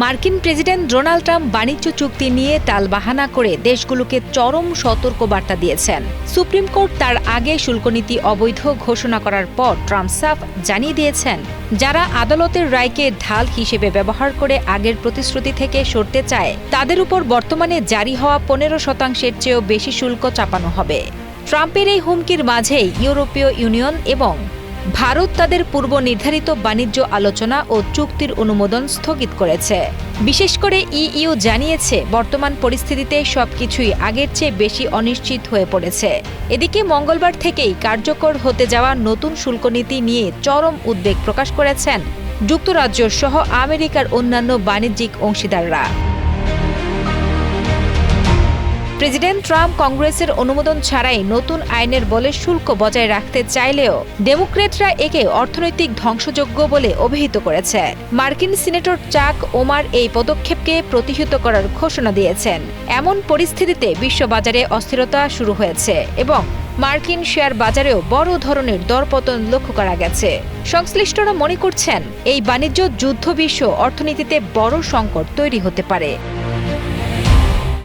মার্কিন president Donald Trump বাণিজ্য চুক্তি নিয়ে টালবাহানা করে দেশগুলোকে চরম সতর্কবার্তা দিয়েছেন। সুপ্রিম কোর্ট তার আগে শুল্কনীতি অবৈধ ঘোষণা করার পর ট্রাম্প সাফ জানিয়ে দিয়েছেন, যারা আদালতের রায়কে ঢাল হিসেবে ব্যবহার করে আগের প্রতিশ্রুতি থেকে সরতে চায় তাদের উপর বর্তমানে জারি হওয়া 15% চেয়েও বেশি শুল্ক চাপানো হবে। ট্রাম্পের এই হুমকির মাঝেই ইউরোপীয় ইউনিয়ন এবং ভারত তাদের পূর্ব নির্ধারিত বাণিজ্য আলোচনা ও চুক্তির অনুমোদন স্থগিত করেছে। বিশেষ করে ইইউ জানিয়েছে, বর্তমান পরিস্থিতিতে সবকিছুই আগের চেয়ে বেশি অনিশ্চিত হয়ে পড়েছে। এদিকে মঙ্গলবার থেকেই কার্যকর হতে যাওয়া নতুন শুল্কনীতি নিয়ে চরম উদ্বেগ প্রকাশ করেছেন যুক্তরাজ্য সহ আমেরিকার অন্যান্য বাণিজ্যিক অংশীদাররা। প্রেসিডেন্ট ট্রাম্প কংগ্রেসের অনুমোদন ছাড়াই নতুন আইনের বলে শুল্ক বজায় রাখতে চাইলেও ডেমোক্র্যাটরা একে অর্থনৈতিক ধ্বংসযজ্ঞ বলে অভিহিত করেছে। মার্কিন সিনেটর চাক ওমার এই পদক্ষেপকে প্রতিহত করার ঘোষণা দিয়েছেন। এমন পরিস্থিতিতে বিশ্ববাজারে অস্থিরতা শুরু হয়েছে এবং মার্কিন শেয়ার বাজারেও বড় ধরনের দরপতন লক্ষ্য করা গেছে। সংশ্লিষ্টরা মনে করছেন, এই বাণিজ্য যুদ্ধ বিশ্ব অর্থনীতিতে বড় সংকট তৈরি হতে পারে।